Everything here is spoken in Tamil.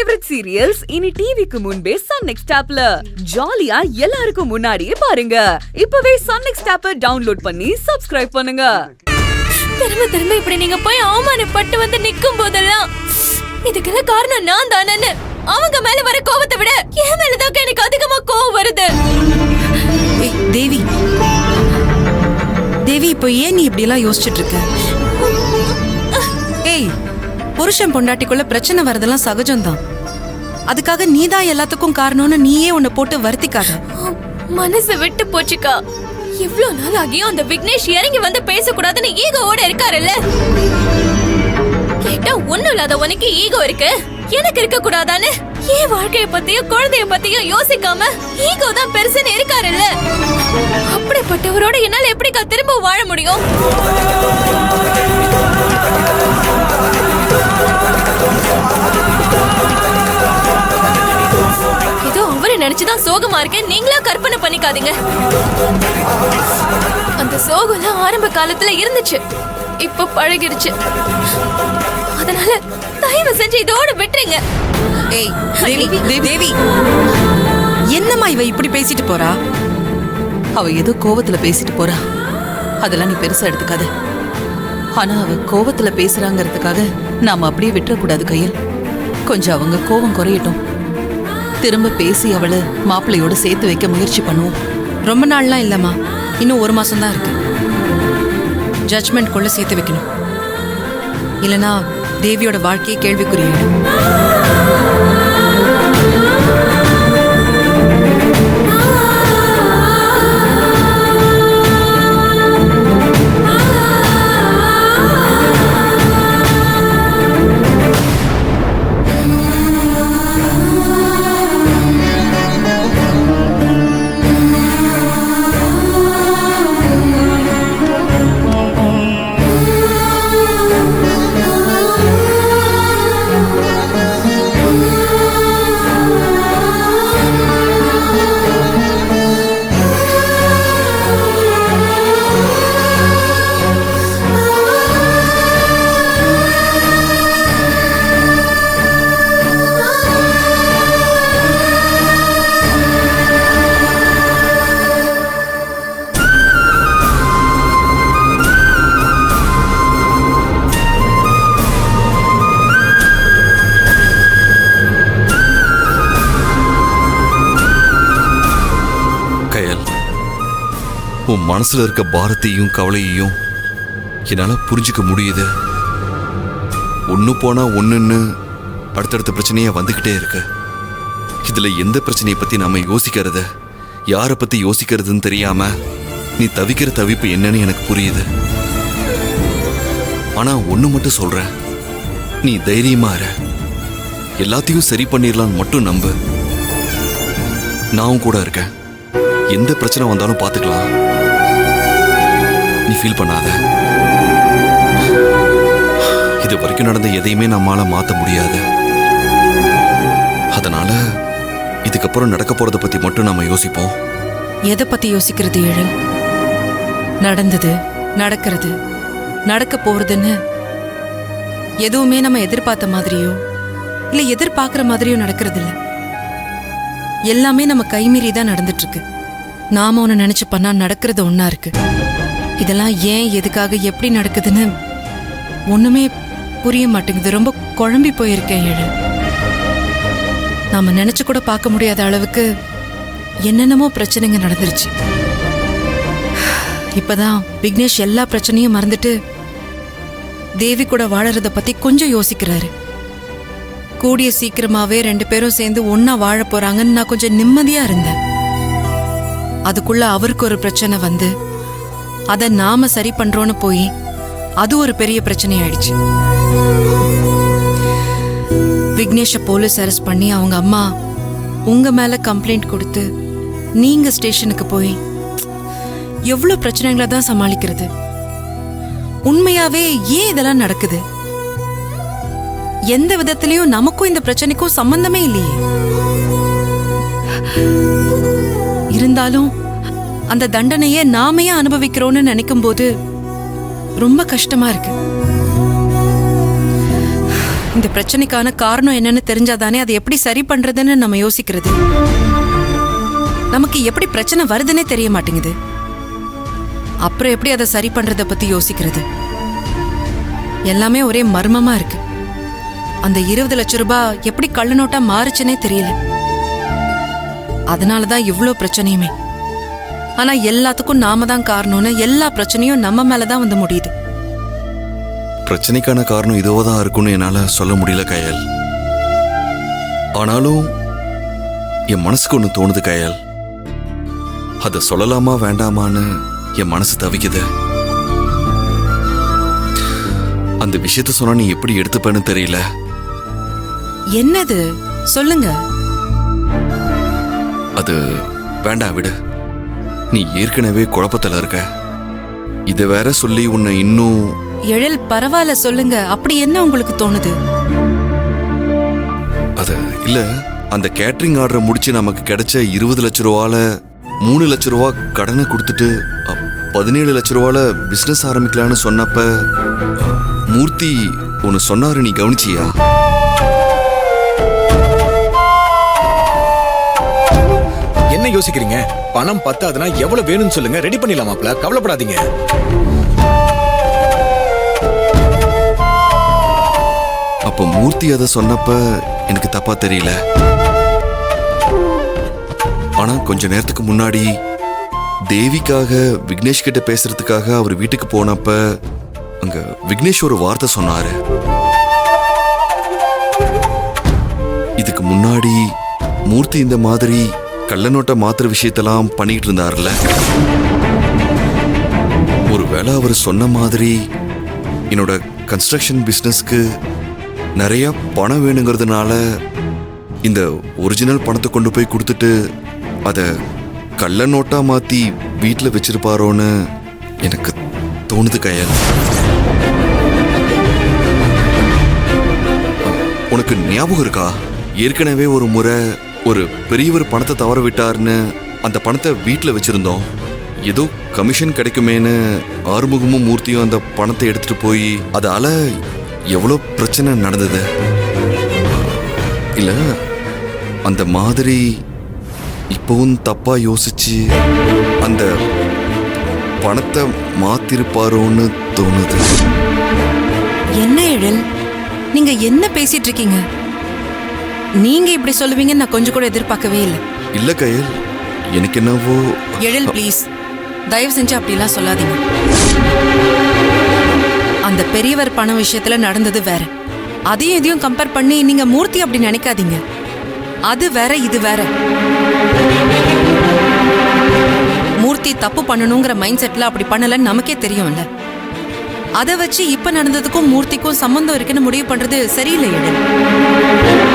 ஃபேவரட் சீரியல்ஸ் இனி டிவிக்கு முன்பே சன் நெக்ஸ்ட் ஆப்ல ஜாலியா எல்லாருக்கும் முன்னாடியே பாருங்க. இப்பவே சன் நெக்ஸ்ட் ஆப்பை டவுன்லோட் பண்ணி சப்ஸ்கிரைப் பண்ணுங்க. திரும்ப திரும்ப இப்படி நீங்க போய் அவமானப்பட்டு வந்து நிக்கும் போதெல்லாம் இதுக்கெல்லாம் காரணம் நான் தானேன்னு அவங்க மேல வர கோவத்தை விட என் மேலதான் எனக்கு அதிகமா கோவம் வருது. தேவி தேவி, இப்போ ஏன் நீ இப்படி எல்லாம் யோசிச்சுட்டு இருக்க? ஏய், புருஷன் பொண்டாட்டிக்குள்ள பிரச்சனை வரதெல்லாம் சகஜம்தான். அதுக்காக நீதான் எல்லாத்துக்கும் காரணம்னு நீயே உன்னை போட்டு வருத்திக்காத. மனசு விட்டு போச்சுக்கா. இவ்ளோ நாள் ஆகியும் அந்த விக்னேஷ் இறங்கி வந்து பேசக்கூடாதுன்னு ஈகோவோட இருக்காருல்ல. கேட்டா ஒண்ணும் இல்லாத உனக்கு ஈகோ இருக்கு, எனக்கு இருக்க கூடாதான்னு என் வாழ்க்கைய பத்தியும் குழந்தைய பத்தியும் யோசிக்காம ஈகோ தான் பெருசுன்னு இருக்காருல்ல. அப்படிப்பட்டவரோட என்னால எப்படிக்கா திரும்ப வாழ முடியும்? ஏதோ அவரை நினைச்சுதான் சோகமா இருக்கேன் நீங்களா கற்பனை பண்ணிக்காதீங்க. அந்த சோகம் ஆரம்ப காலத்துல இருந்துச்சு, இப்ப பழகிடுச்சு. அதனால தயவு செஞ்சு இதோட விட்டுருங்க. ஏய் தேவி, தேவி, என்னம்மா இவ இப்படி பேசிட்டு போறா? அவ ஏதோ கோவத்துல பேசிட்டு போறா, அதெல்லாம் நீ பெருசா எடுத்துக்காத. ஆனா அவ கோவத்துல பேசுறாங்கிறதுக்காக நாம அப்படியே விட்டுறக்கூடாது கையில். கொஞ்சம் அவங்க கோவம் குறையட்டும், திரும்ப பேசி அவளை மாப்பிள்ளையோட சேர்த்து வைக்க முயற்சி பண்ணுவோம். ரொம்ப நாள்லாம் இல்லம்மா, இன்னும் 1 மாசம் தான் இருக்கு. ஜட்ஜ்மெண்ட் கொள்ள சேர்த்து வைக்கணும், இல்லனா தேவியோட வாழ்க்கையை கேள்விக்குறியிடும். உன் மனசுல இருக்க பாரத்தையும் கவலையையும் என்னால புரிஞ்சுக்க முடியுது. ஒண்ணு போனா ஒண்ணுன்னு அடுத்தடுத்த பிரச்சனையா வந்துகிட்டே இருக்கு. இதுல எந்த பிரச்சனையை பத்தி நாம யோசிக்கிறது, யாரை பத்தி யோசிக்கிறதுன்னு தெரியாம நீ தவிக்கிற தவிப்பு என்னன்னு எனக்கு புரியுது. ஆனா ஒண்ணு மட்டும் சொல்றேன், நீ தைரியமா இரு. எல்லாத்தையும் சரி பண்ணிடலான்னு மட்டும் நம்பு. நான் கூட இருக்கேன், எந்த பிரச்சனை வந்தாலும் பாத்துக்கலாம். நீ ஃபீல் பண்ணாத. இது வரைக்கும் நடந்த எதையுமே நம்மால மாத்த முடியாது. அதனால இதுக்கப்புறம் நடக்க போறத பத்தி மட்டும் நாம யோசிப்போம். எதை பத்தி யோசிக்கிறது ஏழு? நடந்தது, நடக்கிறது, நடக்க போறதுன்னு எதுவுமே நம்ம எதிர்பார்த்த மாதிரியோ இல்ல எதிர்பார்க்கிற மாதிரியோ நடக்கிறது இல்ல. எல்லாமே நம்ம கைமீறி தான் நடந்துட்டு இருக்கு. நாம ஒண்ணு நினைச்சு பண்ணா நடக்கிறது ஒண்ணா இருக்கு. இதெல்லாம் ஏன், எதுக்காக, எப்படி நடக்குதுன்னு ஒண்ணுமே புரிய மாட்டேங்குது. ரொம்ப குழம்பி போயிருக்கேன் ஏழு. நாம நினைச்சு கூட பார்க்க முடியாத அளவுக்கு என்னென்னமோ பிரச்சனைங்க நடந்துருச்சு. இப்பதான் விக்னேஷ் எல்லா பிரச்சனையும் மறந்துட்டு தேவி கூட வாழறத பத்தி கொஞ்சம் யோசிக்கிறாரு. கூடிய சீக்கிரமாவே 2 பேரும் சேர்ந்து ஒன்னா வாழ போறாங்கன்னு நான் கொஞ்சம் நிம்மதியா இருந்தேன். அதுக்குள்ள அவருக்கு ஒரு பிரச்சனை வந்து அத நாம சரி பண்றோன்னு போய் அது ஒரு பெரிய பிரச்சனை ஆயிடுச்சு. விக்னேஷ போலீஸ் அரெஸ்ட் பண்ணி அவங்க அம்மா உங்க மேல கம்ப்ளைண்ட் கொடுத்து நீங்க ஸ்டேஷனுக்கு போய் எவ்வளவு பிரச்சனைகளை தான் சமாளிக்கிறது. உண்மையாவே ஏன் இதெல்லாம் நடக்குது? எந்த விதத்திலையும் நமக்கும் இந்த பிரச்சனைக்கும் சம்பந்தமே இல்லையே. இருந்தாலும் அந்த தண்டனையை நாமையே அனுபவிக்கிறோம்னு நினைக்கும் போது ரொம்ப கஷ்டமா இருக்கு. இந்த பிரச்சனைக்கான காரணம் என்னன்னு தெரிஞ்சாதானே அதை எப்படி சரி பண்றதுன்னு நம்ம யோசிக்கிறது. நமக்கு எப்படி பிரச்சனை வருதுன்னே தெரிய மாட்டேங்குது. அப்புறம் எப்படி அதை சரி பண்றத பத்தி யோசிக்கிறது? எல்லாமே ஒரே மர்மமா இருக்கு. அந்த 20 லட்சம் ரூபாய் எப்படி கள்ள நோட்டா மாறுச்சுன்னே தெரியல. அதனாலதான் இவ்ளோ பிரச்சனையுமே. ஆனா எல்லாத்துக்கும் நாம தான் காரணம்னு எல்லா பிரச்சனையும் நம்ம மேலதான் வந்து முடியுது. பிரச்சனைக்கான காரணம் இதுவோ தான் இருக்கும்னு என்னால சொல்ல முடியல கயல். ஆனாலும் என் மனசுக்கு ஒன்று தோணுது கயல். அதை சொல்லலாமா வேண்டாமான்னு என் மனசு தவிக்குது. அந்த விஷயத்த சொன்னா நீ எப்படி எடுத்துப்பேன்னு தெரியல. என்னது சொல்லுங்க. அது வேண்டாம், விடு. நீ ஏற்கனவே குழப்பத்துல இருக்க. இதை வேற சொல்லி உன்னை இன்னும். எழில், பரவாயில்ல சொல்லுங்க. அப்படி என்ன உங்களுக்கு தோணுது? அது இல்ல, அந்த கேட்டரிங் ஆர்டரை முடிச்சு நமக்கு கிடைச்ச 20 லட்சம் ரூபால 3 லட்சம் ரூபா கடனை கொடுத்துட்டு 17 லட்சம் ரூபால பிசினஸ் ஆரம்பிக்கலான்னு சொன்னப்ப மூர்த்தி ஒன்னு சொன்னாரு, நீ கவனிச்சியா? என்ன யோசிக்கிறீங்க? பணம் பத்தாதுன்னா எவ்வளவு வேணும்னு சொல்லுங்க, ரெடி பண்ணிடலாமாப்ல, கவலைப்படாதீங்க. அப்ப மூர்த்தி அதை சொன்னப்ப எனக்கு தப்பா தெரியல. ஆனா கொஞ்ச நேரத்துக்கு முன்னாடி தேவிக்காக விக்னேஷ் கிட்ட பேசுறதுக்காக அவர் வீட்டுக்கு போனப்ப அங்க விக்னேஷ் ஒரு வார்த்தை சொன்னாரு. இதுக்கு முன்னாடி மூர்த்தி இந்த மாதிரி கள்ள நோட்டை மாத்திர விஷயத்தெல்லாம் பண்ணிட்டு இருந்தார்ல. ஒருவேளை அவர் சொன்ன மாதிரி என்னோட கன்ஸ்ட்ரக்ஷன் பிசினஸ்க்கு நிறைய பணம் வேணுங்கிறதுனால இந்த ஒரிஜினல் பணத்தை கொண்டு போய் கொடுத்துட்டு அதை கள்ள நோட்டா மாத்தி வீட்டில் வச்சிருப்பாரோன்னு எனக்கு தோணுது கயல். உனக்கு ஞாபகம் இருக்கா? ஏற்கனவே ஒரு முறை ஒரு பெரியவர் பணத்தை தவற விட்டார்னு அந்த பணத்தை வீட்டில் வச்சிருந்தோம். ஏதோ கமிஷன் கிடைக்குமேன்னு ஆறுமுகமும் மூர்த்தியும் அந்த பணத்தை எடுத்துட்டு போய் அதால எவ்வளோ பிரச்சனை நடந்தது இல்ல? அந்த மாதிரி இப்பவும் தப்பா யோசிச்சு அந்த பணத்தை மாத்திருப்பாரோன்னு தோணுது. என்ன எழில், நீங்க என்ன பேசிட்டு இருக்கீங்க? நீங்க இப்படி சொல்லுவீங்கன்னு நான் கொஞ்சம் கூட எதிர்பார்க்கவே இல்லை. இல்ல கயல், எனக்கு என்னவோ. எழில் ப்ளீஸ், தயவு செஞ்சு அப்படிலாம் சொல்லாதீங்க. அந்த பெரியவர் பண விஷயத்துல நடந்தது வேற. அதையும் இதையும் கம்பேர் பண்ணி நீங்க மூர்த்தி அப்படி நினைக்காதீங்க. அது வேற, இது வேற. மூர்த்தி தப்பு பண்ணணுங்கிற மைண்ட் செட்ல அப்படி பண்ணலன்னு நமக்கே தெரியும்ல. அதை வச்சு இப்ப நடந்ததுக்கும் மூர்த்திக்கும் சம்பந்தம் இருக்குன்னு முடிவு பண்றது சரியில்லை எழில்.